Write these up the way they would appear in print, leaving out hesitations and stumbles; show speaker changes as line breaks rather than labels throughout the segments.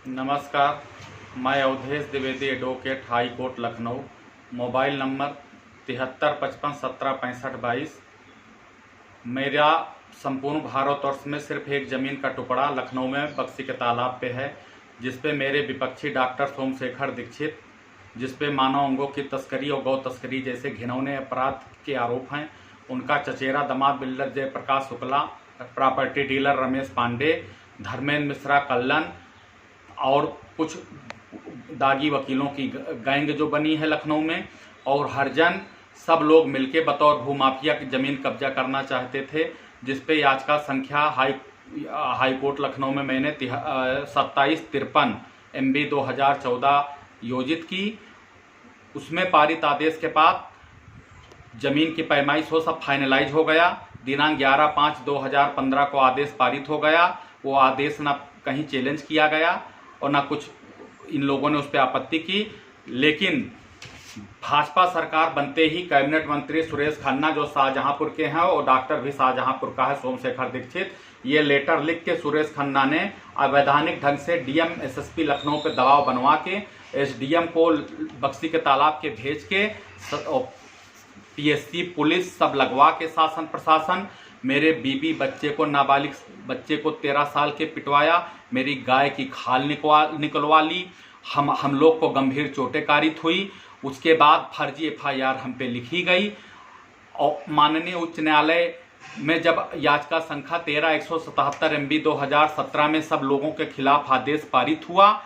नमस्कार, मैं Avdhesh Dwivedi advocate high court Lucknow. Mobile number 7355176522। मेरा संपूर्ण भारतवर्ष में सिर्फ एक ज़मीन का टुकड़ा लखनऊ में बक्सी के तालाब पे है, जिस पे मेरे विपक्षी डॉक्टर सोमशेखर दीक्षित, जिस पे मानव अंगों की तस्करी और गौ तस्करी जैसे घिनौने अपराध के आरोप हैं। उनका चचेरा दामाद builder Jayprakash Shukla, property dealer Ramesh Pandey, Dharmendra Mishra Kallan और कुछ दागी वकीलों की गैंग जो बनी है लखनऊ में, और हरजन सब लोग मिलके बतौर भूमाफिया की ज़मीन कब्जा करना चाहते थे, जिस पे याचिका संख्या हाई कोर्ट लखनऊ में मैंने 2753 MB 2014 योजित की। उसमें पारित आदेश के बाद ज़मीन की पैमाइश हो सब फाइनलाइज हो गया। दिनांक 11/5/2015 को आदेश पारित हो गया। वो आदेश ना कहीं चैलेंज किया गया और ना कुछ इन लोगों ने उस पर आपत्ति की। लेकिन भाजपा सरकार बनते ही कैबिनेट मंत्री सुरेश खन्ना जो शाहजहांपुर के हैं और डॉक्टर भी शाहजहांपुर का है सोमशेखर दीक्षित, ये लेटर लिख के सुरेश खन्ना ने अवैधानिक ढंग से डीएम एसएसपी लखनऊ पे दबाव बनवा के एसडीएम को बक्सी के तालाब के भेज के पीएससी पुलिस सब लगवा के शासन प्रशासन मेरे बीबी बच्चे को नाबालिग बच्चे को 13 साल के पिटवाया, मेरी गाय की खाल निकलवा ली, हम लोग को गंभीर चोटें कारित हुई। उसके बाद फर्जी एफआईआर हम पे लिखी गई और माननीय उच्च न्यायालय में जब याचिका संख्या 13/177 MB 2017 में सब लोगों के खिलाफ आदेश पारित हुआ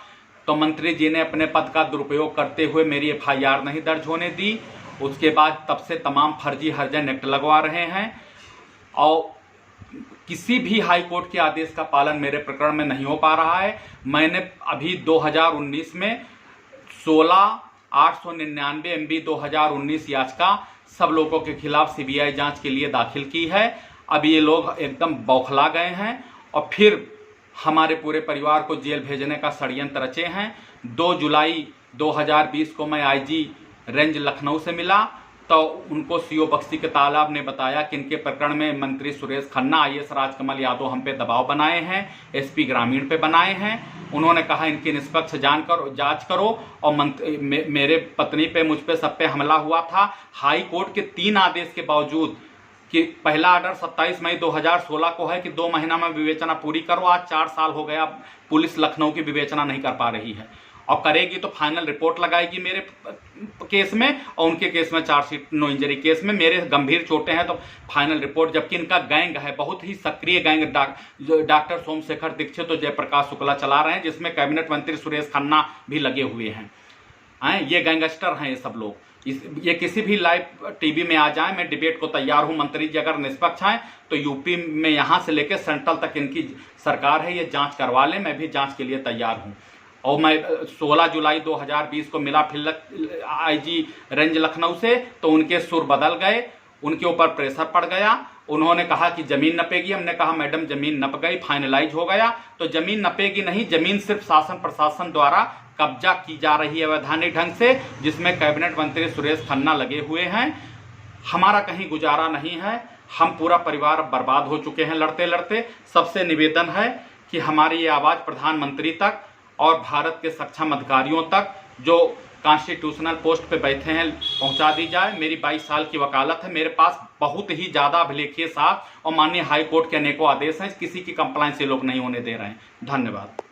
तो मंत्री जी ने अपने पद का दुरुपयोग करते हुए मेरी एफआईआर नहीं दर्ज होने दी। उसके बाद तब से तमाम फर्जी हरजन एक्ट लगवा रहे हैं और किसी भी हाई कोर्ट के आदेश का पालन मेरे प्रकरण में नहीं हो पा रहा है। मैंने अभी 2019 में 16/899 MB 2019 याचिका सब लोगों के खिलाफ सीबीआई जांच के लिए दाखिल की है। अब ये लोग एकदम बौखला गए हैं और फिर हमारे पूरे परिवार को जेल भेजने का षड्यंत्र रचे हैं। 2 जुलाई 2020 को मैं आईजी रेंज लखनऊ से मिला तो उनको सीओ बक्सी के तालाब ने बताया कि इनके प्रकरण में मंत्री सुरेश खन्ना, आईएएस राजकमल यादव हम पे दबाव बनाए हैं, एसपी ग्रामीण पे बनाए हैं। उन्होंने कहा इनकी निष्पक्ष जांच करो और मेरे पत्नी पे मुझ पे सब पे हमला हुआ था। हाई कोर्ट के 3 आदेश के बावजूद कि पहला ऑर्डर 27 मई 2016 को है कि 2 महीना में विवेचना पूरी करो। आज 4 साल हो गया, पुलिस लखनऊ की विवेचना नहीं कर पा रही है और करेगी तो फाइनल रिपोर्ट लगाएगी मेरे केस में और उनके केस में चार्जशीट नो इंजरी केस में। मेरे गंभीर चोटें हैं तो फाइनल रिपोर्ट, जबकि इनका गैंग है, बहुत ही सक्रिय गैंग डॉक्टर सोमशेखर दीक्षित तो जयप्रकाश शुक्ला चला रहे हैं, जिसमें कैबिनेट मंत्री सुरेश खन्ना भी लगे हुए हैं। ये गैंगस्टर हैं ये सब लोग। ये किसी भी लाइव टीवी में आ जाए, मैं डिबेट को तैयार हूं। मंत्री जी अगर निष्पक्ष हैं तो यूपी में यहां से लेकर सेंट्रल तक इनकी सरकार है, ये जांच करवा लें, मैं भी जांच के लिए तैयार हूं। और मैं 16 जुलाई 2020 को मिला फिर आईजी रेंज लखनऊ से तो उनके सुर बदल गए, उनके ऊपर प्रेशर पड़ गया। उन्होंने कहा कि जमीन नपेगी। हमने कहा मैडम जमीन नप गई, फाइनलाइज हो गया। तो जमीन नपेगी नहीं, जमीन सिर्फ शासन प्रशासन द्वारा कब्जा की जा रही है अवैधानिक ढंग से, जिसमें कैबिनेट मंत्री सुरेश खन्ना लगे हुए हैं। हमारा कहीं गुजारा नहीं है, हम पूरा परिवार बर्बाद हो चुके हैं लड़ते लड़ते। सबसे निवेदन है कि हमारी ये आवाज़ प्रधानमंत्री तक और भारत के सक्षम अधिकारियों तक जो कॉन्स्टिट्यूशनल पोस्ट पे बैठे हैं पहुंचा दी जाए। मेरी 22 साल की वकालत है, मेरे पास बहुत ही ज़्यादा अभिलेखीय साख और माननीय हाई कोर्ट के अनेकों आदेश हैं, किसी की कंप्लायंस ये लोग नहीं होने दे रहे हैं। धन्यवाद।